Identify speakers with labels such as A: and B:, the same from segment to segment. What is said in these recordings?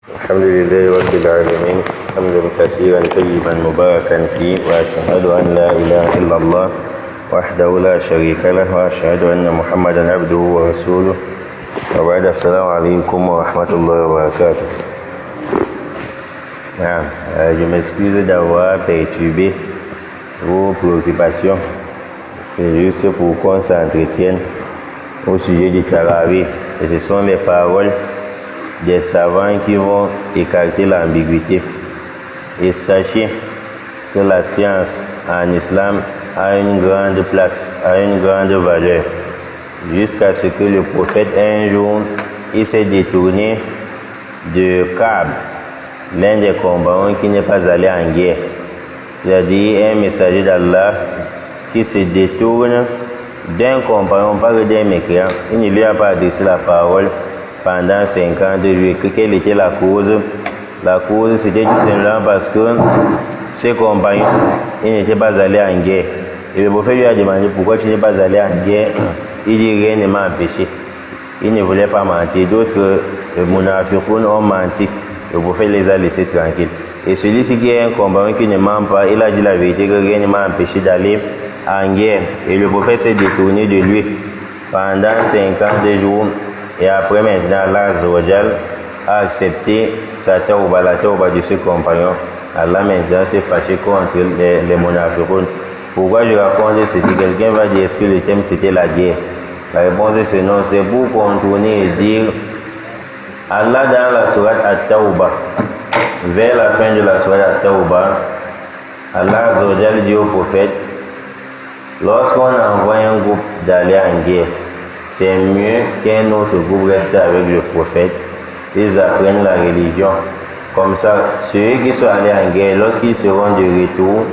A: الحمد لله رب العالمين حمدا كثيرا طيبا مباركا فيه وأشهد أن لا إله إلا الله وحده لا شريك له وأشهد أن محمدا عبده ورسوله وبعد السلام عليكم ورحمة الله وبركاته. Je m'excuse d'avoir perturbé vos préoccupations. C'est juste pour qu'on s'entretienne au sujet du Tarawih. Et ce sont les paroles des savants qui vont écarter l'ambiguïté. Et sachez que la science en islam a une grande place, a une grande valeur. Jusqu'à ce que le prophète un jour, il s'est détourné de Kaab, l'un des compagnons qui n'est pas allé en guerre. C'est-à-dire un messager d'Allah qui se détourne d'un compagnon, pas d'un mécréant. Il ne lui a pas adressé la parole pendant 5 ans de lui. Quelle était la cause? La cause, c'était tout simplement parce que ses compagnons, ils n'étaient pas allés en guerre. Et le prophète lui a demandé pourquoi tu n'es pas allé en guerre. Il dit rien ne m'a empêché. Il ne voulait pas mentir. D'autres munafiqoun ont menti. Le prophète les a laissés tranquilles. Et celui-ci qui est un compagnon qui ne ment pas, il a dit la vérité que rien ne m'a empêché d'aller en guerre. Et le prophète s'est détourné de lui pendant 5 ans de jours. Et après maintenant, Allah Azzawajal a accepté sa tawba, la tawba de ce compagnon. Allah maintenant s'est fâché contre les munafiqoun. Pourquoi je raconte ceci? Quelqu'un va dire est-ce que le thème c'était la guerre? La réponse est non, c'est pour contourner et dire Allah dans la sourate At-Tawba, vers la fin de la sourate At-Tawba, Allah Azzawajal dit au prophète, lorsqu'on envoie un groupe d'aller en guerre, c'est mieux qu'un autre groupe reste avec le prophète, ils apprennent la religion. Comme ça, ceux qui sont allés en guerre, lorsqu'ils seront de retour,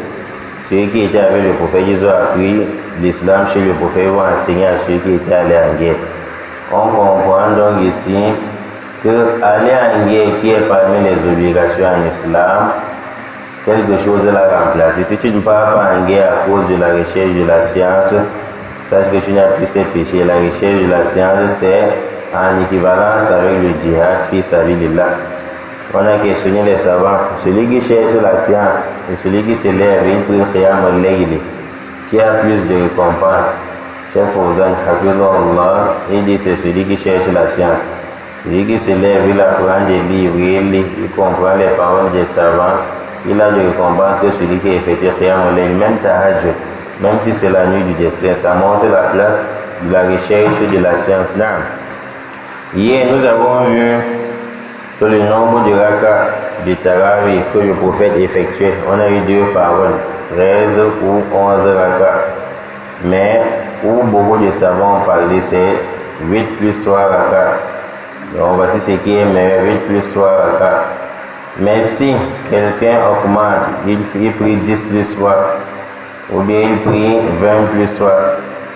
A: ceux qui étaient avec le prophète, ils ont appris l'islam chez le prophète, ils vont enseigner à ceux qui étaient allés en guerre. On comprend donc ici que aller en guerre, qui est parmi les obligations en islam, quelque chose l'a remplacé. Si tu ne pars pas en guerre à cause de la recherche de la science, sache que tu n'as plus ces péchés. La recherche de la science, c'est en équivalence avec le djihad, fi sabilillah. On a questionné les savants. Celui qui cherche la science et celui qui se lève, il prie qiyam al-layl, qui a plus de récompenses. Cheikh Fawzan Hafizahullah, il dit c'est celui qui cherche la science. Celui qui se lève, il apprend des livres, il comprend les paroles des savants, il a de récompenses que celui qui effectue qiyam al-layl, même tahajjud. Même si c'est la nuit du destin, ça montre la place de la recherche de la science. Hier, nous avons vu que le nombre de rakas de Tarawih que le prophète effectuait, on a eu 2 paroles, 13 ou 11 rakas. Mais où beaucoup de savants ont parlé, c'est 8 plus 3 rakas. Donc voici ce qui est meilleur, 8 plus 3 rakas. Mais si quelqu'un augmente, il prie 10 plus 3. Ou bien il prie 20 plus 3.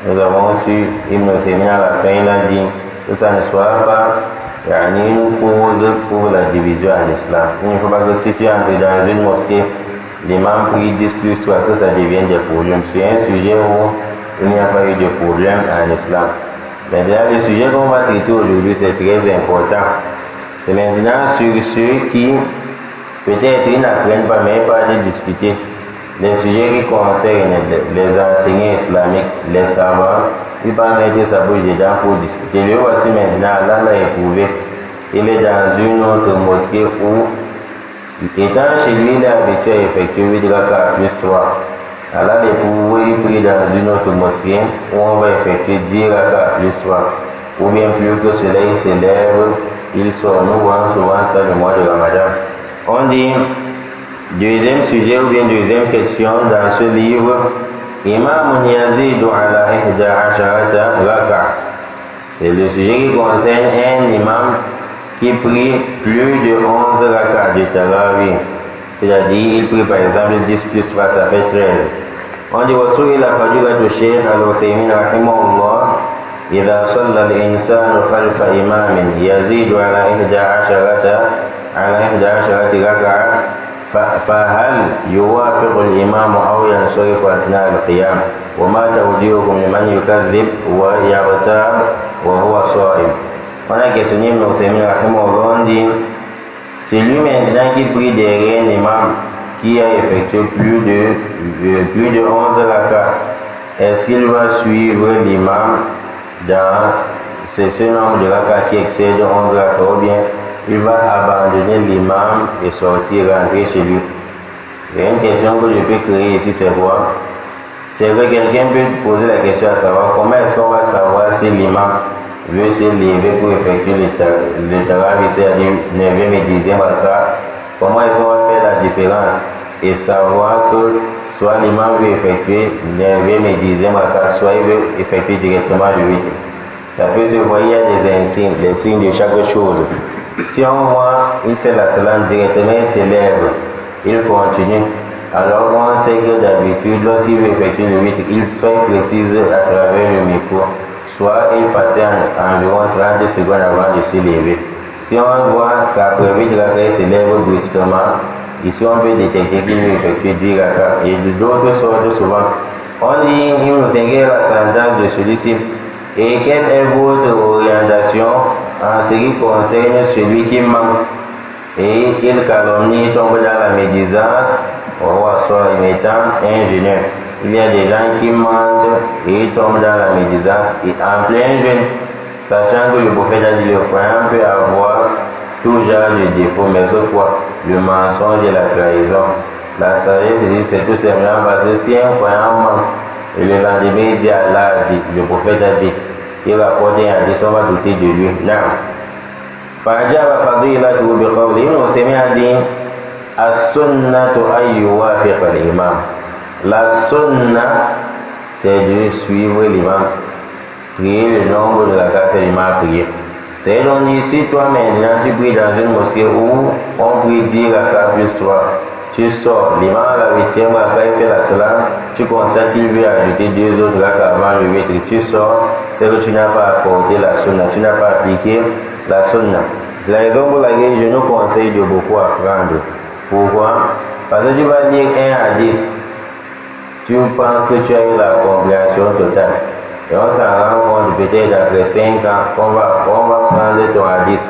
A: Nous avons su Ibn Taymiyyah à la fin, il a dit que ça ne soit pas une cause pour la division en islam. Il ne faut pas que si tu entres dans une mosquée, l'imam prie 10 plus 3, que ça devienne des problèmes. C'est un sujet où il n'y a pas eu de problème en islam. Maintenant, le sujet qu'on va traiter aujourd'hui, c'est très important. C'est maintenant sur ceux qui, peut-être ils n'apprennent pas, mais pas de discuter. Les sujets qui concernent les enseignants islamiques, les savants, ils vont mettre sa bouche dedans pour discuter. Le voici maintenant, Allah l'a éprouvé. Il est dans une autre mosquée où, étant chez lui, il est habitué à effectuer 8 rakas plus 3. Allah l'a éprouvé, il prie dans une autre mosquée où on va effectuer 10 rakas plus 3. Ou bien plus que cela, il se lève, il sort. Nous voyons souvent ça le mois de Ramadan. On dit, deuxième sujet ou bien deuxième question dans ce livre, Imam Yazidu ala ihda asharata raka. C'est le sujet qui concerne un imam qui prie plus de 11 raka de Tarawih. C'est-à-dire, il prie par exemple 10 plus 3, ça fait 13. On dit, وَسُئِلَ فَضِيلَةُ الشَّيْخِ الْعُثَيْمِينِ رحمه الله إذا صلى الإنسان خلف إمام يزيد على 11 ركعة فهل يوافق الإمام أو ينصرف أثناء القيام؟ وما توجيهكم لمن يكذب ويغتاب وهو صائم؟ On a questionné Ibn Taymiyyah, on dit C'est lui maintenant qui prie derrière l'imam qui a effectué plus de 11 rakats. Est-ce qu'il va suivre l'imam dans ce nombre de rakats qui excède 11 rakats, ou bien il va abandonner l'imam et sortir, rentrer chez lui? Il y a une question que je peux créer ici, c'est quoi? C'est que quelqu'un peut poser la question à savoir comment est-ce qu'on va savoir si l'imam veut se lever pour effectuer le tarawih, c'est-à-dire 9e et 10e rakat. Comment est-ce qu'on va faire la différence et savoir que soit l'imam veut effectuer 9e et 10e rakat, soit il veut effectuer directement le 8e. Ça peut se voir, il y a des signes de chaque chose. Si on voit, il fait la salam directement, il se lève, il continue. Alors on sait que d'habitude, lorsqu'il veut effectuer le 8, il soit précise à travers le micro, soit il passait environ 30 secondes avant de se lever. Si on voit qu'après 8 rakats, il se lève brusquement, ici on peut détecter qu'il veut effectuer 10 rakats. Et d'autres sortes souvent. On dit, il nous intègre la sentence de celui-ci. Et quelle est votre orientation en ce qui concerne celui qui ment et il calomnie, tombe dans la médisance, on va soit imitant ingénieur. Il y a des gens qui mentent et ils tombent dans la médisance et en plein jeûne, sachant que le prophète a dit le croyant peut avoir tout genre de défauts, mais cette fois, le mensonge et la trahison. La sagesse dit c'est tout simplement parce que si un croyant ment et le lendemain il dit Allah a dit, le prophète a dit, il rapporte un hadith, on va douter de lui. Non. فأجاب فضيلته بقوله وسمع دين السنة أن يوافق الإمام. La sunna, c'est de suivre l'imam, prier le nombre de la carte de l'imam prier. C'est donc ici, toi maintenant, tu pries dans une mosquée où on prie 10 rakats plus 3. Tu sors, l'imam à la 8e rakat, il fait la salam, tu constates qu'il veut ajouter 2 autres rakats avant le 8. Tu sors, c'est que tu n'as pas apporté la sunna, tu n'as pas appliqué la sunna. C'est la raison pour laquelle je nous conseille de beaucoup apprendre. Pourquoi? Parce que tu vas lire un hadith, tu penses que tu as eu la compréhension totale. Et on s'en rend compte peut-être après 5 ans qu'on va prendre ton hadith,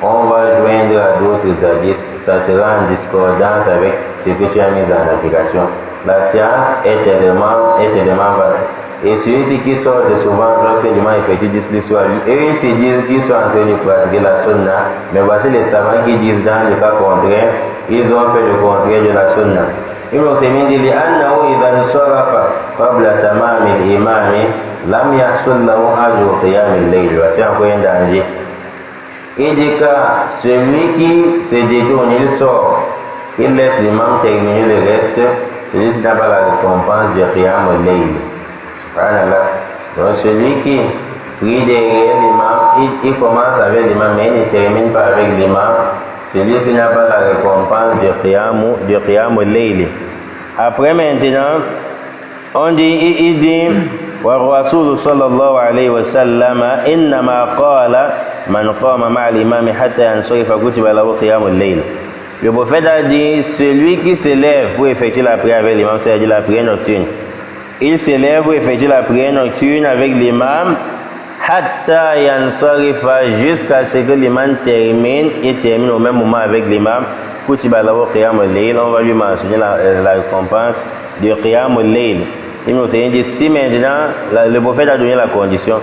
A: on va joindre à d'autres hadiths, ça sera en discordance avec ce que tu as mis en application. La science est tellement vaste. Et celui-ci qui sort souvent lorsque l'imam effectue l'histoire, eux ils se disent qu'ils sont en train de pratiquer la sunna, mais voici les savants qui disent dans le cas contraire, ils ont fait le contraire de la sunna. Ibn Taymiyyah dit لأنه إذا انصرف قبل تمام الإمام لم يحصل له أجر قيام الليل. Voici encore un danger. Il dit que celui qui se détourne, il sort, il laisse l'imam terminer le reste, celui-ci n'a pas la récompense de qiyam al-layl. Donc celui qui prie derrière l'imam, il commence avec l'imam, mais il ne termine pas avec l'imam. Celui-ci n'a pas la récompense de qiyam al-layl. Après maintenant, on dit, il dit, والرسول صلى الله عليه وسلم إنما قال من قام مع الإمام حتى ينصرف كتب له قيام الليل. Le prophète a dit, celui qui se lève pour effectuer la prière avec l'imam, c'est-à-dire la prière nocturne, il se lève pour effectuer la prière nocturne avec l'imam, hatta yansarifa, jusqu'à ce que l'imam termine, et termine au même moment avec l'imam, kutiba lahu qiyam al-layl, on va lui mentionner la récompense de qiyam al-layl. Il nous dit, si maintenant, le prophète a donné la condition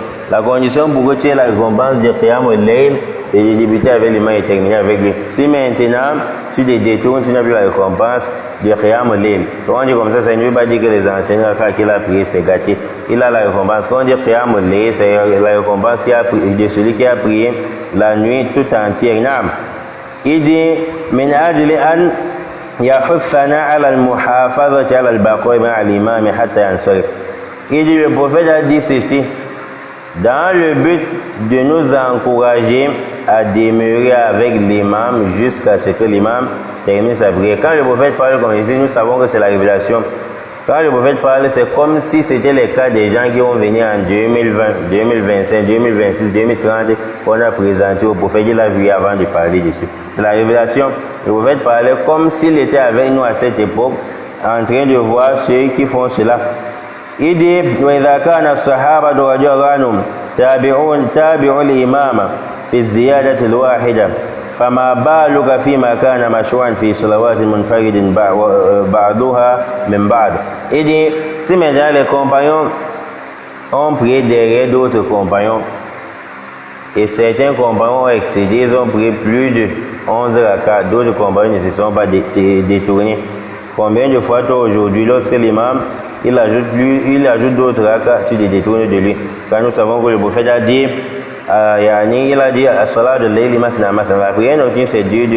A: pour que tu aies la récompense de qiyam al-layl, et de débuter avec l'imam et terminer avec lui. Si maintenant, tu te détournes, tu n'as plus la récompense de qiyam al-layl. Quand on dit comme ça ne veut pas dire que les enseignants qu'il a prié, c'est gâté. Il a la récompense. Quand on dit qiyam al-layl, c'est la récompense de celui qui a prié la nuit tout entière. Il dit, min ajli an يحثنا على المحافظة على البقاء مع الإمام حتى ينصرف. Il dit, le prophète a dit ceci dans le but de nous encourager à demeurer avec l'imam jusqu'à ce que l'imam termine sa prière. Quand le prophète parle comme ici, nous savons que c'est la révélation. Quand le prophète parle, c'est comme si c'était le cas des gens qui vont venir en 2020, 2025, 2026, 2030, qu'on a présenté au prophète. Il a vu avant de parler dessus. C'est la révélation. Le prophète parlait comme s'il était avec nous à cette époque, en train de voir ceux qui font cela. Il dit, وَإِذَا كَانَ الصَّحَابَةُ رَضِيَ اللَّهُ عَنْهُمْ تَابِعُوا الْإِمَامَ في الزيادة الواحدة فما بالك فيما كان مشروعا في صلوات منفرد بعضها من بعض. Il dit, si maintenant les compagnons ont prié derrière d'autres compagnons, et certains compagnons ont excédé, ils ont prié plus de 11 rakats, d'autres compagnons ne se sont pas détournés. Combien de fois toi aujourd'hui, lorsque l'imam il ajoute d'autres rakats, tu te détournes de lui? Quand nous savons que le prophète a dit, il a dit à salat de layli masna masna, la prière nocturne c'est Dieu.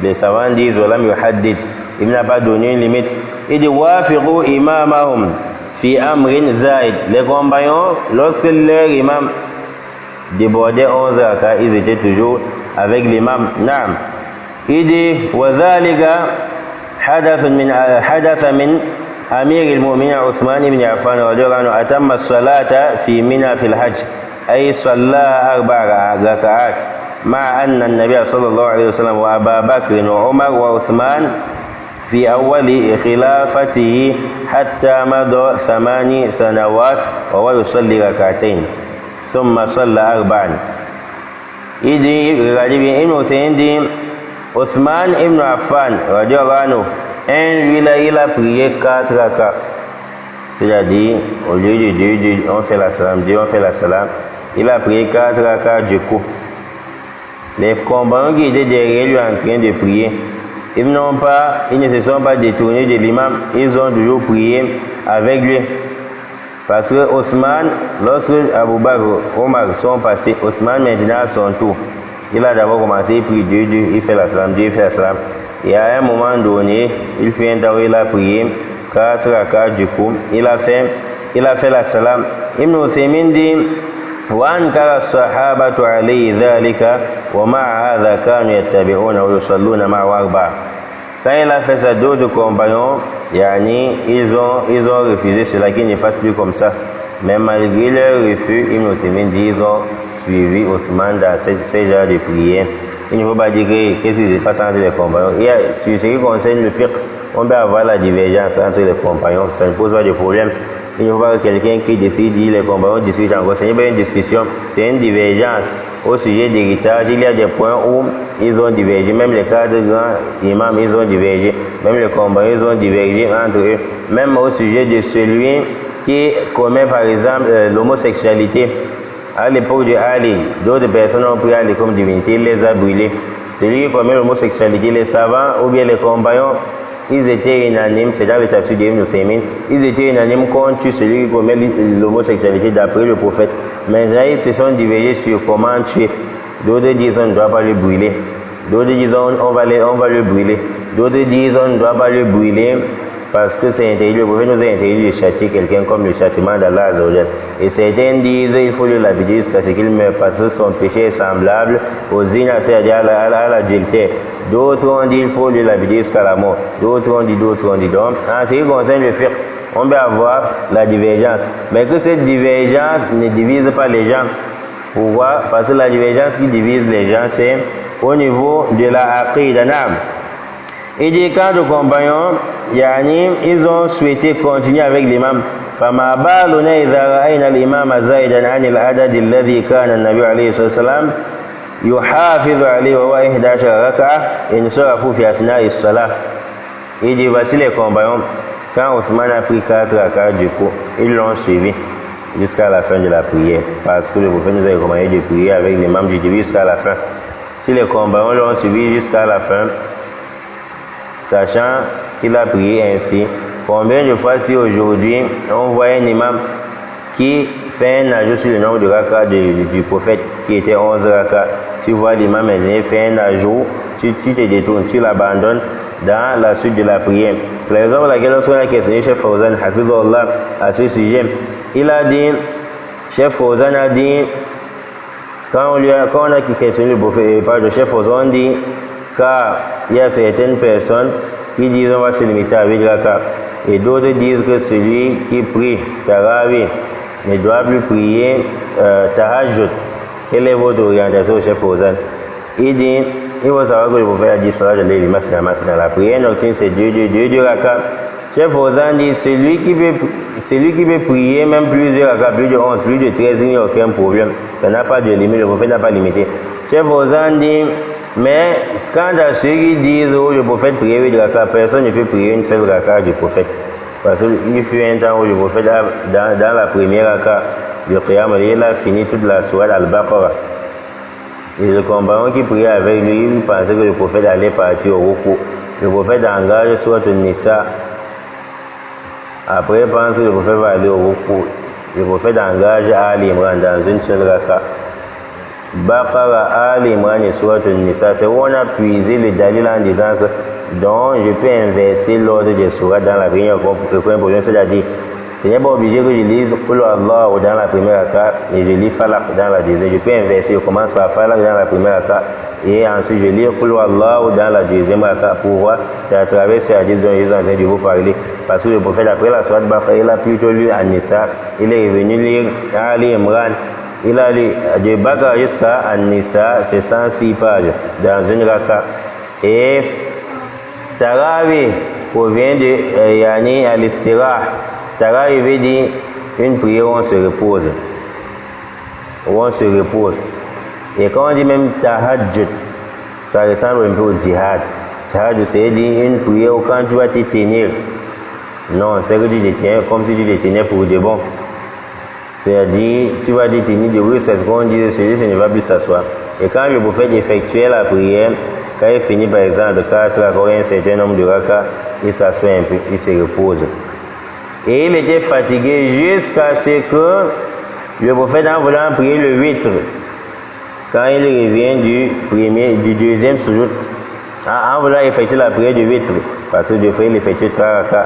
A: Les savants disent walam yuhaddid, il n'a pas donné une limite. Il dit wafiqu imamahum fi amrin zaid. Les compagnons, lorsque leur imam débordait 11 rakats, ils étaient toujours avec l'imam. Naam. Il dit wazalika حدث من أمير المؤمنين عثمان بن عفان رضي الله عنه أتم الصلاة في منى في الحج، أي صلى 4 ركعات، مع أن النبي صلى الله عليه وسلم وأبا بكر وعمر وعثمان في أول خلافته حتى مضى 8 سنوات وهو يصلي ركعتين ثم صلى 4. Il dit Othman ibn Affan, il a prié 4 rakats. C'est-à-dire, au lieu de 2, on fait la salam, on fait la salam. Il a prié 4 rakats du coup. Les compagnons qui étaient derrière lui en train de prier, ils ne se sont pas détournés de l'imam, ils ont toujours prié avec lui. Parce que Othman, lorsque Abu Bakr, Omar sont passés, Othman maintenant à son tour. Il a d'abord commencé, il prie 2, il fait la salam, il fait la salam. Et à un moment donné, il fait un temps où il a prié 4 rakats du coup. Il a fait la salam. Ibn Uthaymin dit وأنكر الصحابة عليه ذلك ومع هذا كانوا يتبعون ويصلون معه 4. Quand il a fait ça, d'autres compagnons, ils ont refusé cela, qu'ils ne fassent plus comme ça. Mais malgré leur refus, Ibn Uthaymin dit ils ont suivi Othman dans ces genres de prières. Il ne faut pas dire qu'est-ce qui se passe entre les compagnons. Sur ce qui concerne le fiqh, on peut avoir la divergence entre les compagnons, ça ne pose pas de problème. Il ne faut pas que quelqu'un qui décide, dit les compagnons discutent encore. Ce n'est pas une discussion, c'est une divergence. Au sujet d'héritage, il y a des points où ils ont divergé. Même les 4 grands imams, ils ont divergé. Même les compagnons, ils ont divergé entre eux. Même au sujet de celui qui commet par exemple l'homosexualité. À l'époque de Ali, d'autres personnes ont pris Ali comme divinité, il les a brûlés. Celui qui commet l'homosexualité, les savants ou bien les compagnons, ils étaient unanimes, c'est dans le tafsir d'Ibn Uthaymin, ils étaient unanimes contre celui qui commet l'homosexualité d'après le prophète. Maintenant, ils se sont divergés sur comment tuer. D'autres disent on ne doit pas le brûler. D'autres disent on va le brûler. D'autres disent on ne doit pas le brûler parce que c'est interdit. Le prophète nous a interdit de châtier quelqu'un comme le châtiment d'Allah Azzawajal. Et certains disent il faut le lapider jusqu'à ce qu'il meure parce que son péché est semblable aux zina, c'est-à-dire à l'adultère. D'autres ont dit il faut le lapider jusqu'à la mort. D'autres ont dit. Donc, en ce qui concerne le fiqh, on peut avoir la divergence. Mais que cette divergence ne divise pas les gens. Pourquoi? Parce que la divergence qui divise les gens, c'est au niveau de la aqidah. Et des cas de compagnons, ils ont souhaité continuer avec l'imam. فما بالنا إذا رأينا الإمام زائدا عن العدد الذي كان النبي عليه الصلاة والسلام يحافظ عليه وهو 11 ركعة انصرفوا في أثناء الصلاة. Il dit voici les compagnons, quand Othman a pris 4 rakats du coup, ils l'ont suivi jusqu'à la fin de la prière. Parce que le prophète nous a recommandé de prier avec l'imam du début jusqu'à la fin. Si les compagnons l'ont suivi jusqu'à la fin, sachant qu'il a prié ainsi, combien de fois si aujourd'hui on voit un imam qui fait un ajout sur le nombre de rakats du prophète qui était 11 rakats, tu vois l'imam fait un ajout, tu te détournes, tu l'abandonnes dans la suite de la prière. C'est la raison pour laquelle lorsqu'on a questionné Cheikh Fawzan Hafizullah à ce sujet, il a dit, Cheikh Fawzan a dit, quand on a questionné le prophète, par le Cheikh Fawzan, on dit, car il y a certaines personnes qui disent on va se limiter à 8 rakats et d'autres disent que celui qui prie Tarawih ne doit plus prier Tahajjud. Quelle est votre orientation, Cheikh Fawzan? Il dit, il faut savoir que le prophète a dit la prière nocturne c'est 2 rakats. Cheikh Fawzan dit celui qui veut prier même plusieurs rakats, plus de 11, plus de 13, il n'y a aucun problème. Ça n'a pas de limite, le prophète n'a pas limité. Cheikh Fawzan dit Mais quand ceux qui disent oh, le prophète priait 8 rakats, personne ne peut prier une seule raka du prophète. Parce qu'il fut un temps où le prophète, dans la première raka du Qiyam, il a fini toute la sourate Al-Baqarah. Et le compagnon qui priait avec lui, il pensait que le prophète allait partir au repos. Le prophète engage sourate Nisa. Après, il pense que le prophète va aller au repos. Le prophète engage Ali Imran dans une seule raka. Baqarah, Ali Imran et sourate Nisa. C'est où on a puisé le dalil en disant que donc je peux inverser l'ordre des sourates dans la première position, c'est-à-dire ce n'est pas obligé que je lise Qul Allah dans la première raka et je lis Falaq dans la deuxième. Je peux inverser, je commence par Falaq dans la première raka et ensuite je lis Qul Allah dans la deuxième raka pour voir. C'est à travers ces hadiths dont je suis en train de vous parler. Parce que le prophète, après la sourate Baqarah, il a plutôt lu An-Nisa, il est revenu lire Ali Imran. Il a lu de Baqarah jusqu'à An-Nisa, c'est 106 pages dans une raka. Et Tarawih provient de Yani al-Istirah. Tarawih veut dire une prière où on se repose. Où on se repose. Et quand on dit même Tahajjud, ça ressemble un peu au djihad. Tahajjud, c'est dire une prière où quand tu vas te tenir. Non, c'est que tu te tiens comme si tu te tenais pour de bon. C'est-à-dire, tu vas te tenir debout, c'est ce qu'on dit, celui-ci ne va plus s'asseoir. Et quand le prophète effectuait la prière, quand il finit par exemple de 4 rakas, un certain nombre de rakas, il s'assoit un peu, il se repose. Et il était fatigué jusqu'à ce que le prophète, en voulant prier le witr, quand il revient du deuxième sujoud, en voulant effectuer la prière du witr, parce que des fois il effectue 3 rakas,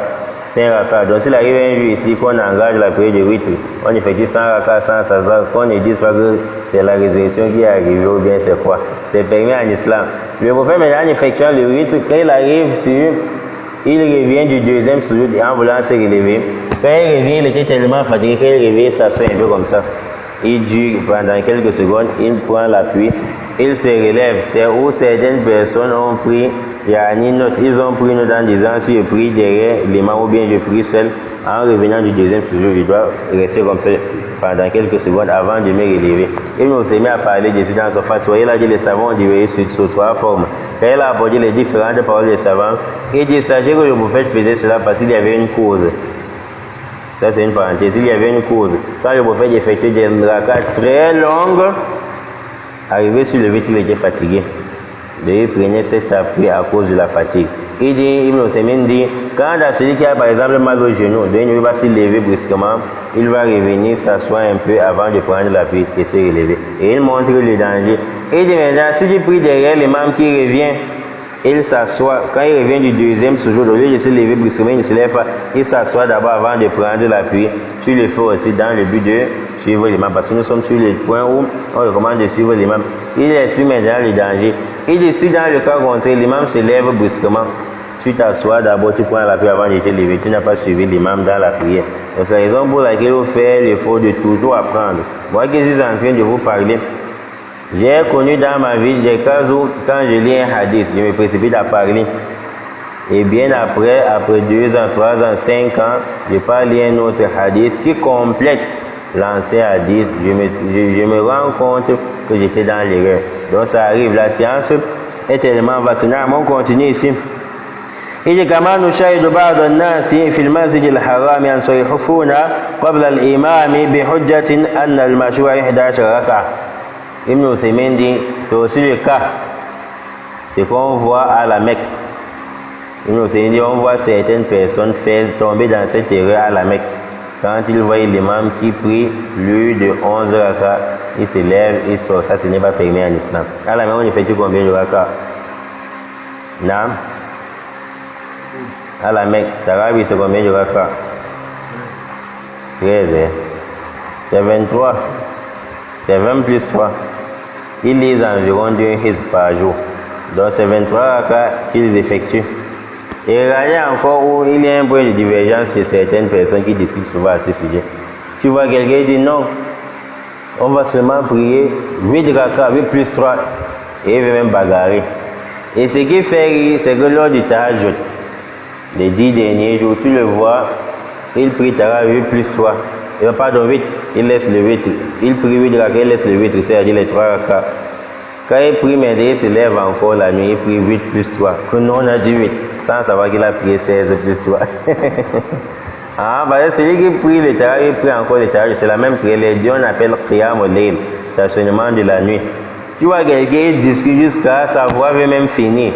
A: 5 rakas. Donc s'il arrive un jour ici qu'on engage la prière du witr, on effectue 100 rakas, 100 sazas, qu'on ne dise pas que c'est la résurrection qui est arrivée ou bien c'est quoi. C'est permis en islam. Le prophète, maintenant, en effectuant le witr, quand il arrive il revient du deuxième sujoud en voulant se relever. Quand il revient, il était tellement fatigué qu'il revient, il s'assoit un peu comme ça. Il dure pendant quelques secondes, il prend l'appui, il se relève. C'est où certaines personnes ont pris, ils ont pris note en disant si je prie derrière l'imam ou bien je prie seul, en revenant du deuxième sujoud, je dois rester comme ça pendant quelques secondes avant de me relever. Il nous s'est mis à parler de ce dans son fatwa. Il a dit les savants ont divisé sur 3 formes. Quand il a apporté les différentes paroles des savants, il dit sachez que le prophète faisait cela parce qu'il y avait une cause. Ça c'est une parenthèse, il y avait une cause. Quand le prophète effectuait des rakas très longues, arrivé sur le vide, il était fatigué. Il prenait cet appui à cause de la fatigue. Il dit, Ibn Uthaymin dit, quand celui qui a par exemple mal au genou, il ne va pas se lever brusquement, il va revenir s'asseoir un peu avant de prendre l'appui et se relever. Et il montre le danger. Il dit maintenant, si tu pries derrière l'imam qui revient, il s'assoit. Quand il revient du deuxième sujoud, au lieu de se lever brusquement, il ne se lève pas. Il s'assoit d'abord avant de prendre l'appui. Tu le fais aussi dans le but de suivre l'imam. Parce que nous sommes sur le point où on recommande de suivre l'imam. Il explique maintenant le danger. Il dit si dans le cas contraire, l'imam se lève brusquement, tu t'assois d'abord, tu prends l'appui avant de te lever. Tu n'as pas suivi l'imam dans la prière. Donc c'est la raison pour laquelle il faut faire l'effort de toujours apprendre. Moi qui suis en train de vous parler, j'ai connu dans ma vie des cas où, quand je lis un hadith, je me précipite à parler. Et bien après 2 ans, 3 ans, 5 ans, je parle un autre hadith qui complète l'ancien hadith. Je me rends compte que j'étais dans l'erreur. Donc ça arrive, la science est tellement vaste. On continue ici. Il dit كما نشاهد بعض الناس في المسجد الحرام ينصرفون قبل الإمام بحجة أن المشروع 11 ركعة. Ibn Uthaymin dit, c'est aussi le cas, c'est qu'on voit à la Mecque. Ibn Uthaymin dit, on voit certaines personnes tomber dans cette erreur à la Mecque. Quand ils voient l'imam qui prie plus de 11 rakas, il se lève, il sort. Ça, ce n'est pas permis en islam. À la Mecque, on effectue combien de rakas? Non? À la Mecque, Tarawih, c'est combien de rakas? 13, hein? C'est 23. C'est 20 plus 3. Ils lisent environ 2 hizb par jour. Donc c'est 23 rakas qu'ils effectuent. Et regardez encore où il y a un point de divergence chez certaines personnes qui discutent souvent à ce sujet. Tu vois quelqu'un dit non, on va seulement prier 8 rakas, 8 plus 3. Et il veut même bagarrer. Et ce qui fait rire, c'est que lors du tahajjud, les 10 derniers jours, tu le vois, il prie Tarawih 8 plus 3. Pardon, 8, il laisse le 8. Il prie 8 rakas, il laisse le 8, c'est-à-dire les 3 rakas. Quand il prie maintenant, il se lève encore la nuit, il prie 8 plus 3. Que nous on a dit 8, sans savoir qu'il a prié 16 plus 3. Ah, bah, celui qui prie les tarawih, il prie encore les tarawih, c'est la même prière. Les dieux on appelle Qiyam al-Layl, stationnement de la nuit. Tu vois quelqu'un discute jusqu'à savoir même finir.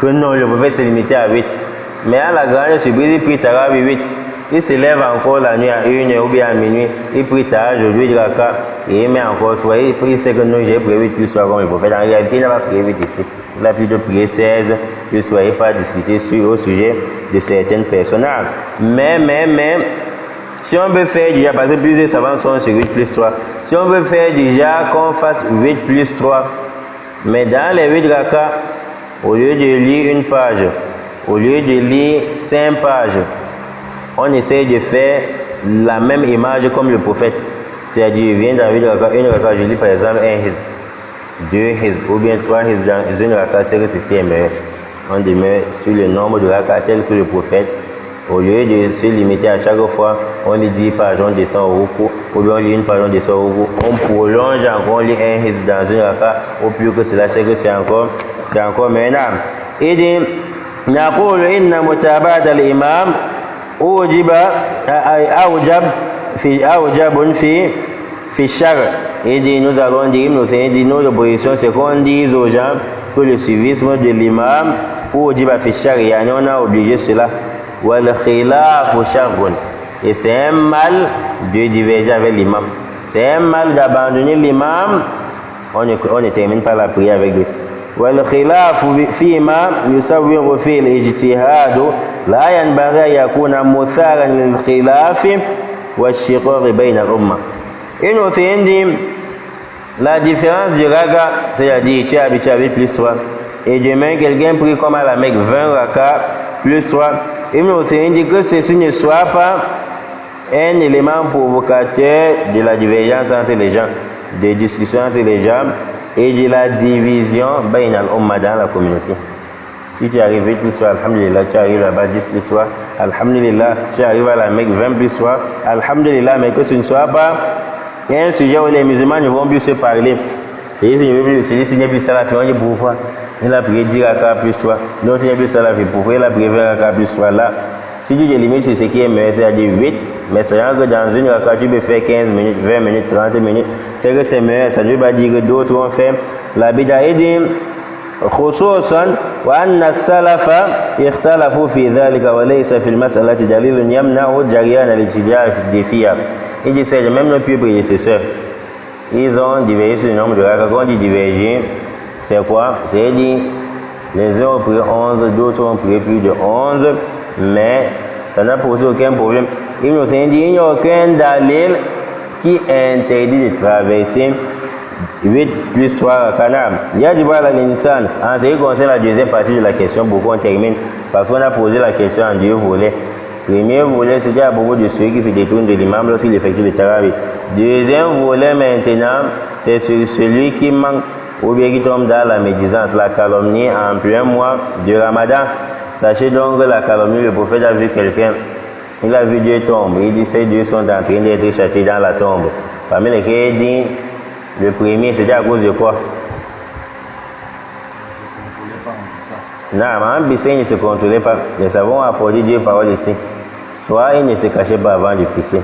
A: Que non, le prophète se limitait à 8. Mais à la grande surprise, il prie tarawih 8. Il se lève encore la nuit à 1h ou bien à minuit. Il prie tarawih aujourd'hui de raka et il met encore 3. Il sait que non, j'ai prié 8 plus 3 comme le prophète. En réalité, il n'a pas prié 8 ici. Il a plutôt prié 16 plus 3. Il ne faut pas discuter au sujet de certaines personnes. Mais, si on veut faire déjà, parce que plusieurs savants sont sur 8 plus 3. Si on veut faire déjà qu'on fasse 8 plus 3, mais dans les 8 raka, au lieu de lire une page, au lieu de lire 5 pages, on essaie de faire la même image comme le prophète. C'est-à-dire, vient dans une raka, je lis par exemple un hizb, 2 hizb ou bien 3 hizb dans une raka, c'est que ceci est meilleur. On demeure sur le nombre de raka tel que le prophète. Au lieu de se limiter à chaque fois, on lit 10 pages, on descend au ruku, ou bien on lit une page, on descend au ruku, on prolonge encore, on lit un hizb dans une raka, au plus que cela, c'est que c'est encore meilleur. Et dit, نقول إن متابعة الإمام أوجب في الشرع. Et dit, nous allons dire, notre position, c'est qu'on dise aux gens que le suivisme de l'imam أوجب في الشرع, on a obligé cela. والخلاف شر. Et c'est un mal de diverger avec l'imam. C'est un mal d'abandonner l'imam. On ne termine pas la prière avec lui. والخلاف فيما يسوغ فيه الاجتهاد لا ينبغي أن يكون مثارا للخلاف والشقاق بين الأمة. Et nous dit la différence du raka, c'est-à-dire tu as habitué plus 3. Et demain quelqu'un prie comme à la Mecque 20 raka plus 3. Et nous dit que ceci ne soit pas un élément provocateur de la divergence entre les gens, des discussions entre les gens et de la division bain al-umma dans la communauté. Si tu arrives 8 plus 3, alhamdulillah, tu arrives là-bas 10 plus 3, alhamdulillah, tu arrives à la Mecque 20 plus 3, alhamdulillah, mais que ce ne soit pas un sujet où les musulmans ne vont plus se parler. Celui-ci n'est plus salafi, on dit pourquoi il a prié 10 raka plus 3, l'autre n'est plus salafi, pourquoi il a prié 20 raka plus 3 là. Si tu te limites sur ce qui est meilleur, c'est-à-dire 8, mais sachant que dans une raka, tu peux faire 15 minutes, 20 minutes, 30 minutes, c'est que c'est meilleur. Ça ne veut pas dire que d'autres ont fait la bid'a. Et dit, خصوصا وأن السلف اختلفوا في ذلك وليس في المسألة دليل يمنع جريان الابتداع فيها. Il dit, c'est même nos plus prédécesseurs. Ils ont divergé sur le nombre de raka. Quand on dit diverger, c'est quoi? C'est-à-dire, les uns ont pris 11, d'autres ont pris plus de 11, mais ça n'a posé aucun problème. Il nous dit, il n'y a aucun dalil qui interdit de traverser 8 plus 3 rakanam. Il y a du mal à l'insan. En ce qui concerne la deuxième partie de la question, beaucoup on termine parce qu'on a posé la question en deux volets. Premier volet, c'est à propos de ceux qui se détournent de l'imam lorsqu'il effectue le tarawih. Deuxième volet maintenant, c'est celui qui manque ou bien qui tombe dans la médisance, la calomnie en plein mois de Ramadan. Sachez donc que la calomnie, le prophète a vu quelqu'un, il a vu Dieu tomber, il dit ces dieux sont en train d'être châtiés dans la tombe. Parmi lesquels il dit, le premier, c'était à cause de quoi? Non, mais il ne se contrôlait pas. Les savants ont apporté Dieu parole ici. Soit il ne se cachait pas avant de pisser,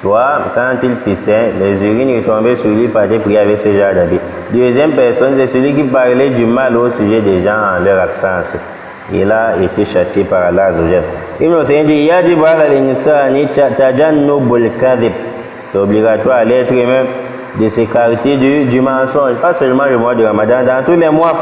A: soit quand il pissait, les urines tombaient sur lui par des prières avec ce genre d'habit. Deuxième personne, c'est celui qui parlait du mal au sujet des gens en leur absence. Il a été châtié par Allah Azzawajal. Ibn Taymiyyah dit, yajib ala al-insani tajannubul kadhib. C'est obligatoire à l'être humain de s'écarter du mensonge. Pas seulement le mois de Ramadan, dans tous les mois.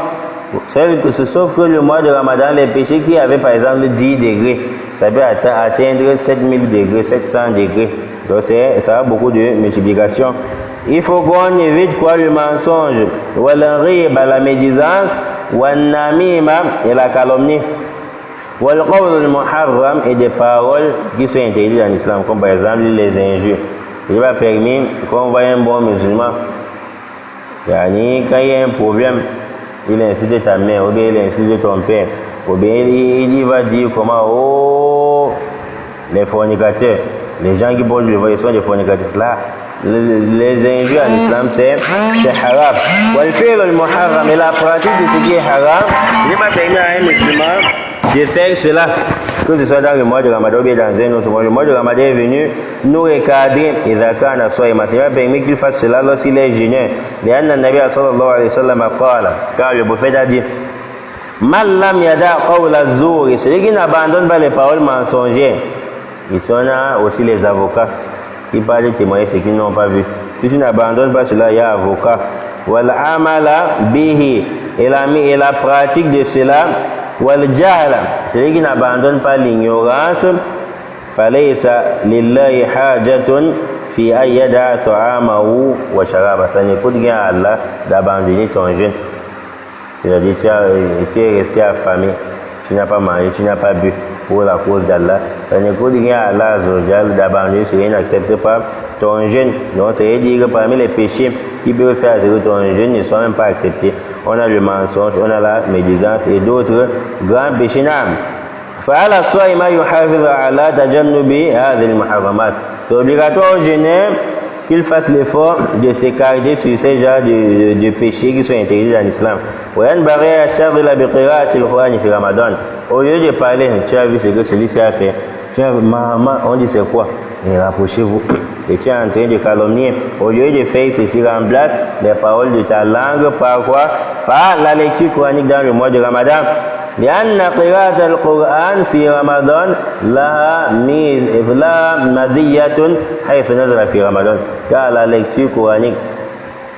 A: Sauf que le mois de Ramadan, les péchés qui avaient par exemple 10 degrés, ça peut atteindre 7000 degrés, 700 degrés. Donc ça a beaucoup de multiplication. Il faut qu'on évite quoi? Le mensonge, la médisance, et la calomnie, et des paroles qui sont interdites en islam, comme par exemple les injures. Il n'est pas permis qu'on voit un bon musulman, quand il y a un problème, il insulte ta mère, ou bien il insulte ton père, ou bien il va dire comment, oh, les fornicateurs, les gens qui boivent le vin, ils sont des fornicateurs. Là, les injures en islam, c'est haram. Le muharram, et la pratique de ce qui est haram, il n'est pas permis à un musulman de faire cela, que ce soit dans le mois de Ramadan ou bien dans un autre mois. Le mois de Ramadan est venu nous recadrer, et d'accord, il n'est pas permis qu'il fasse cela lorsqu'il est jeûneur. Car le prophète a dit, Man lam yada qawla zouri, celui qui n'abandonne pas les paroles mensongères. Ici on a aussi les avocats qui parlent de témoigner ce qu'ils n'ont pas vu. Si tu n'abandonnes pas cela, il y a avocat. Wal amala bihi, et la pratique de cela. Wal jahla, celui qui n'abandonne pas l'ignorance. Falaysa lillahi hajatun fi ayyada ta'amahu wa sharaba. Ça n'écoute rien à Allah d'abandonner ton jeûne. C'est-à-dire tu es resté affamé, tu n'as pas mangé, tu n'as pas bu pour la cause d'Allah. Ça ne coûte rien à Allah d'abandonner ce qui n'accepte pas ton jeûne. Donc ça veut dire que parmi les péchés qui peuvent faire que ton jeûne ne soit même pas accepté, on a le mensonge, on a la médisance et d'autres grands péchés. C'est obligatoire au jeûneur qu'il fasse l'effort de s'écarter sur ces genres de péchés qui sont interdits dans l'islam. Au lieu de parler, tu as vu ce que celui-ci a fait. Maman, on dit c'est quoi? Et rapprochez-vous. Et tu es en train de calomnier. Au lieu de faire ceci, remplace les paroles de ta langue par quoi? Par la lecture coranique dans le mois de Ramadan. لأن قراءة القرآن في رمضان لها مزية حيث نزل في رمضان. Car la lecture coranique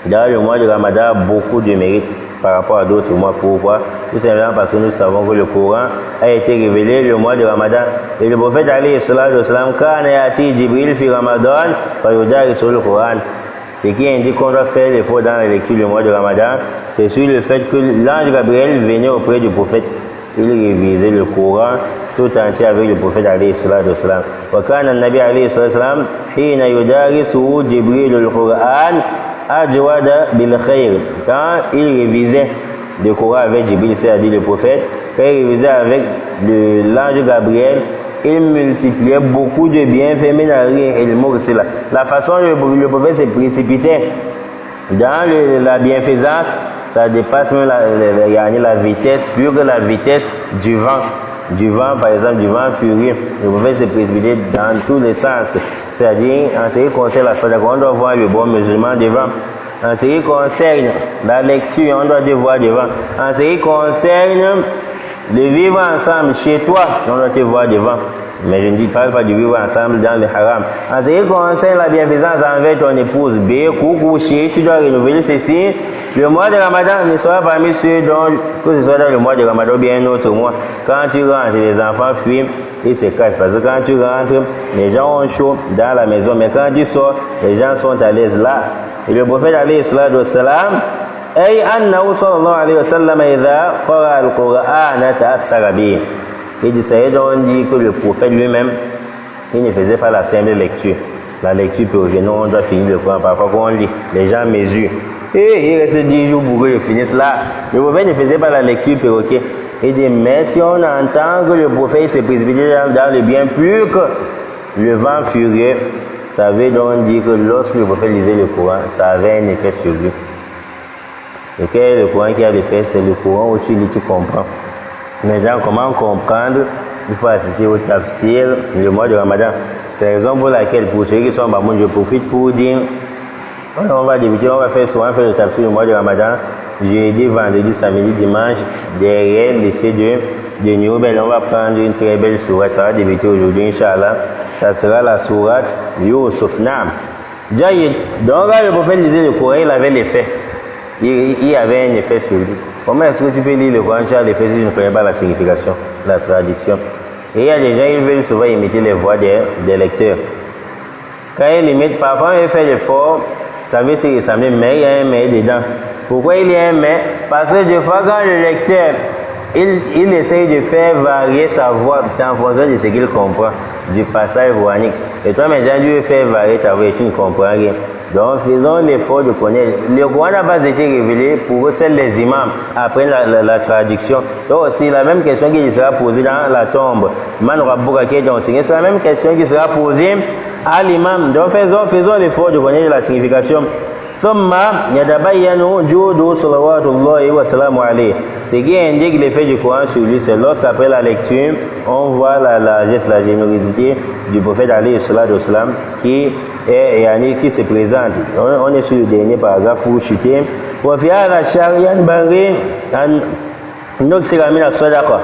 A: dans le mois de Ramadan a beaucoup de mérite par rapport à d'autres mois. Pourquoi? Tout simplement parce que nous savons que le Coran a été révélé le mois de Ramadan. Et le prophète alayhi salatu wasalam, kana yati Jibril fi Ramadan fa yudarisu le Coran. Ce qui indique qu'on doit faire l'effort dans la lecture du mois de Ramadan, c'est sur le fait que l'ange Gabriel venait auprès du prophète. Il révisait le Coran tout entier avec le prophète alayhi salatu wasalam. Wa kana an-nabi alayhi salatu wasalam hina yudarisu Jibril al-Quran ajwada bil khair. Quand il révisait le Coran avec Jibril, c'est-à-dire le prophète, quand il révisait avec l'ange Gabriel, il multipliait beaucoup de bienfaits. La façon dont le prophète se précipitait dans la bienfaisance, ça dépasse même la vitesse, plus que la vitesse du vent. Du vent, par exemple, du vent furieux. Le prophète se précipitait dans tous les sens. C'est-à-dire, en ce qui concerne la salat, on doit voir le bon musulman devant. En ce qui concerne la lecture, on doit te voir devant. En ce qui concerne le vivre ensemble chez toi, on doit te voir devant. Mais je ne parle pas de vivre ensemble dans le haram. En ce qui concerne la bienfaisance envers ton épouse, coucou, chérie, tu dois renouveler ceci. Le mois de Ramadan ne sera parmi ceux dont, que ce soit dans le mois de Ramadan ou bien un autre mois, quand tu rentres, les enfants fuient et se cachent. Parce que quand tu rentres, les gens ont chaud dans la maison. Mais quand tu sors, les gens sont à l'aise là. Et le prophète alayhi salatu wassalam, أي أنه صلى الله عليه وسلم إذا قرأ القرآن تأثر به. Il dit, on dit que le prophète lui-même, il ne faisait pas la simple lecture. La lecture pure, non, on doit finir le Coran. Parfois, quand on lit, les gens mesurent. Et il reste 10 jours pour qu'ils finissent là. Le prophète ne faisait pas la lecture pure. Il dit, mais si on entend que le prophète s'est précipité dans le bien plus que le vent furieux, ça veut donc dire que lorsque le prophète lisait le Coran, ça avait un effet sur lui. Et quel est le Coran qui a l'effet? C'est le Coran où tu lis, tu comprends. Maintenant, comment comprendre? Il faut assister au tafsir le mois de Ramadan. C'est la raison pour laquelle, pour ceux qui sont en Bamoun, je profite pour dire, on va débuter, on va faire le tafsir le mois de Ramadan, jeudi, vendredi, samedi, dimanche, derrière l'essai de Newbel. On va prendre une très belle sourate, ça va débuter aujourd'hui, Inch'Allah. Ça sera la sourate Yusuf Nam. Donc là, le prophète disait le Coran, il avait l'effet. Il y avait un effet sur lui. Comment est-ce que tu peux lire le Coran, tu as l'effet si tu ne connais pas la signification, la traduction? Et il y a des gens qui veulent souvent imiter les voix des lecteurs. Quand ils imitent, parfois ils font l'effort, ça veut se ressembler, mais il y a un mais dedans. Pourquoi il y a un mais? Parce que des fois, quand le lecteur, il essaye de faire varier sa voix, c'est en fonction de ce qu'il comprend, du passage coranique. Et toi, maintenant, tu veux faire varier ta voix et tu ne comprends rien. Donc, faisons l'effort de connaître. Le Coran n'a pas été révélé pour seuls les imams après la traduction. Donc, c'est la même question qui sera posée dans la tombe. Man Rabbuka qui est enseigné, c'est la même question qui sera posée à l'imam. Donc, faisons l'effort de connaître la signification. ثم يتبين جود صلوات الله وسلامه عليه. Ce qui indique l'effet du Coran sur lui, c'est lorsqu'après la lecture, on voit la largesse, la générosité du prophète alayhi salatu wassalam qui se présente. On est sur le dernier paragraphe pour chuter. وفي هذا الشهر ينبغي أن نكثر من الصدقة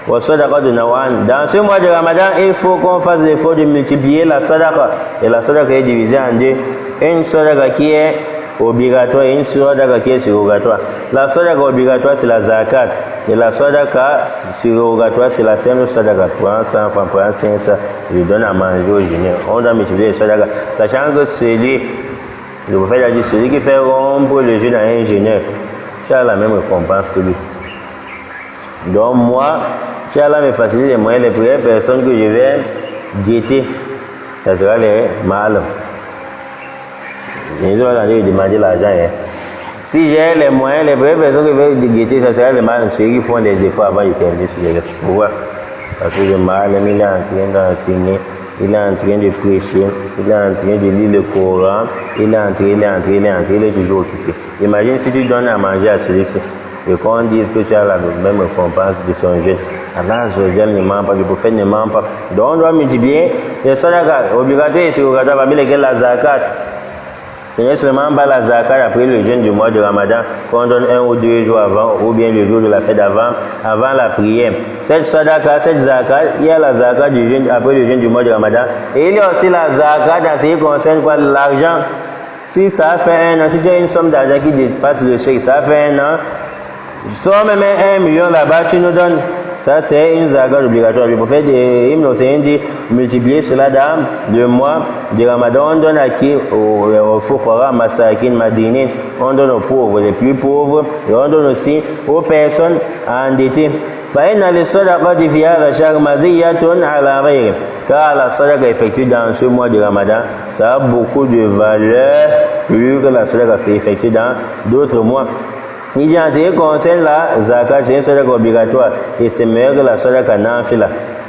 A: والصدقة نوعان. Dans ce mois de Ramadan, il faut qu'on fasse l'effort de multiplier la sadaqa. Et la sadaqa est divisée en deux. Une sadaqa qui est obligatoire et une sadaqa qui est surrogatoire. La sadaqa obligatoire, c'est la zakat. Et la sadaqa surrogatoire, c'est la simple sadaqa. Prends 100 francs, prends 500, je donne à manger aux jeunes. On doit multiplier les sadaqa. Sachant que le prophète a dit, celui qui fait rompre le jeûne à un jeûneur, ça a la même récompense que lui. Donc moi, si Allah me facilite les moyens, les premières personnes que je vais guetter, ça sera les mâles. Ils ont demandé l'argent. Si j'ai les moyens, les premières personnes que je vais guetter, ça sera les mâles, ceux qui font des efforts avant de terminer sur les restes. Pourquoi? Parce que le mâle, il est en train d'enseigner, il est en train de prêcher, il est en train de lire le Coran, il est toujours occupé. Imagine si tu donnes à manger à celui-ci. Et qu'on dise que tu as la même récompense de son jeûne. Allah ne ment pas, le prophète ne ment pas. Donc on doit multiplier les sadaqat obligatoires et surrogatoires parmi lesquels la zakat. Ce n'est seulement pas la zakat après le jeûne du mois de Ramadan qu'on donne 1 ou 2 jours avant, ou bien le jour de la fête avant la prière. Cette sadaqa, cette zakat, il y a la zakat du jeûne après le jeûne du mois de Ramadan. Et il y a aussi la zakat dans ce qui concerne quoi, l'argent. Si ça fait un an, si tu as une somme d'argent qui dépasse le chèque, ça fait un an, somme même 1 million là-bas, tu nous donnes. Ça, c'est une zakat obligatoire. Le prophète Ibn Hussein dit multiplier cela dans le mois de Ramadan. On donne à qui? Aux fuqara, masakin, madinin. On donne aux pauvres, les plus pauvres. Et on donne aussi aux personnes endettées. فإن للصدقة في هذا الشهر مزية على غيره. Car la sadaqa effectuée dans ce mois de Ramadan, ça a beaucoup de valeur plus que la sadaqa effectuée dans d'autres mois. Il y a en ce qui concerne la zakat, c'est une sadaqa obligatoire et c'est meilleur que la sadaqa nafila.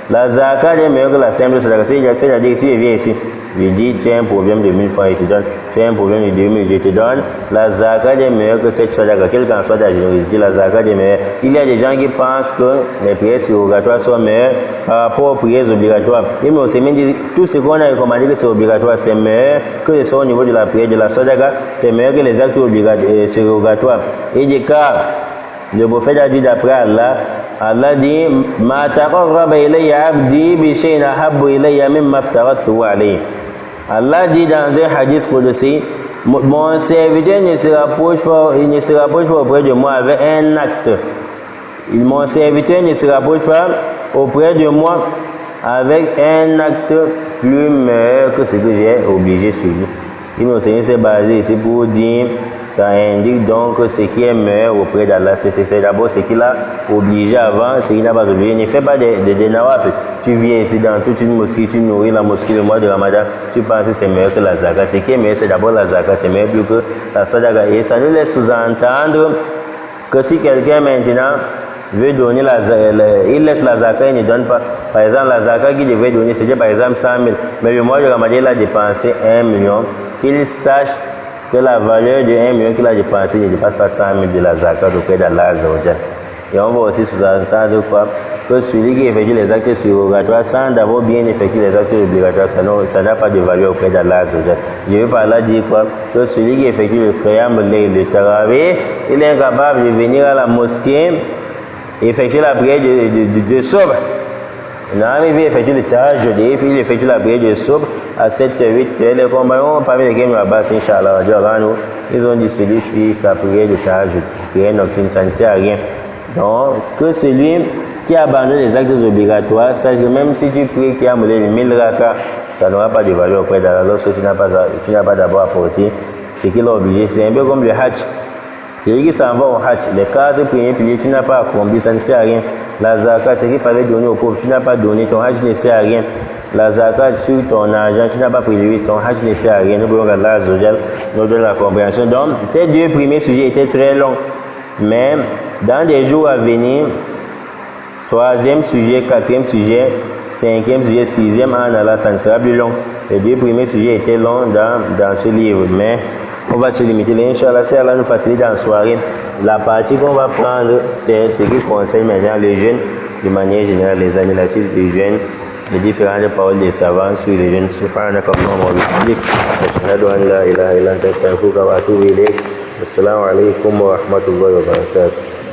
A: La zakat est meilleure que la simple sadaqa. C'est-à-dire que si je viens ici, je dis tu as un problème de 1000 francs, je te donne. Tu as un problème de 2000, je te donne. La zakat est meilleure que cette sadaqa. Quelle qu'en soit ta générosité, la zakat est meilleure. Il y a des gens qui pensent que les prières surrogatoires sont meilleures par rapport aux prières obligatoires. Et mais on s'est dit tout ce qu'on a recommandé que c'est obligatoire, c'est meilleur que ce soit au niveau de la prière de la sadaqa, c'est meilleur que les actes surrogatoires. Et des cas, le prophète a dit d'après Allah, Allah dit ma taqarraba ilayya abdi bi shay'in ahabbu ilayya mimma aftaratuhu alayhi. Allah dit dans un hadith qudsi, mon serviteur ne se rapproche pas auprès de moi avec un acte. Mon serviteur ne se rapproche pas auprès de moi avec un acte plus meilleur que ce que j'ai obligé sur lui. Il m'a enseigné, c'est basé ici pour dire, ça indique donc ce qui est meilleur auprès d'Allah. C'est d'abord ce qu'il a obligé avant, ce qu'il n'a pas obligé. Ne fais pas des nawafil. Tu viens ici dans toute une mosquée, tu nourris la mosquée le mois de Ramadan, tu penses que c'est meilleur que la zakat. Ce qui est meilleur, c'est d'abord la zakat, c'est meilleur plus que la sadaqa. Et ça nous laisse sous-entendre que si quelqu'un maintenant veut donner il laisse la zakat, il ne donne pas. Par exemple, la zakat qu'il devait donner, c'était par exemple 100 000. Mais le mois de Ramadan, il a dépensé 1 million. Qu'il sache que la valeur de 1 million qu'il a dépensé ne dépasse pas 100 000 de la zakat auprès d'Allah Azzawajal. Et on va aussi sous-entendre quoi? Que celui qui effectue les actes surrogatoires sans d'abord bien effectuer les actes obligatoires, ça n'a pas de valeur auprès d'Allah Azzawajal. Je veux par là dire quoi? Que celui qui effectue le qiyam, le tarawih, il est incapable de venir à la mosquée et effectuer la prière de Subh. Il effectue le tahajjud et puis il effectue la prière de Subh à 7h, 8h. Les compagnons parmi lesquels nous Abbas, Inch'Allah, ils ont dit celui-ci, sa prière de tahajjud, prière nocturne, ça ne sert à rien. Donc, que celui qui abandonne les actes obligatoires, sache que même si tu pries qui a moulé 1000 rakas, ça n'aura pas de valeur auprès d'Allah lorsque tu n'as pas d'abord apporté ce qu'il a obligé. C'est un peu comme le hajj. Celui qui s'en va au hajj, les 4 premiers piliers, tu n'as pas accompli, ça ne sert à rien. La zakat, ce qu'il fallait donner aux pauvres, tu n'as pas donné, ton hajj ne sert à rien. la zakat sur ton argent, tu n'as pas prélevé, ton hajj ne sert à rien. Nous voulons Allah Azzawajal nous donne la compréhension. Donc, ces deux premiers sujets étaient très longs. Mais dans des jours à venir, troisième sujet, quatrième sujet, cinquième sujet, sixième, en Allah, ça ne sera plus long. Les deux premiers sujets étaient longs dans ce livre. Mais on va se limiter. Inch'Allah, si Allah nous facilite dans la soirée, la partie qu'on va prendre, c'est ce qui concerne maintenant les jeunes, de manière générale, les annulatifs des jeunes, les différentes paroles des savants sur les jeunes. Subhanaka Allahumma wa bihamdik, ashhadu an la ilaha illa anta astaghfiruka wa atubu ilayk. Assalamu alaikum wa rahmatullahi wa barakatuh.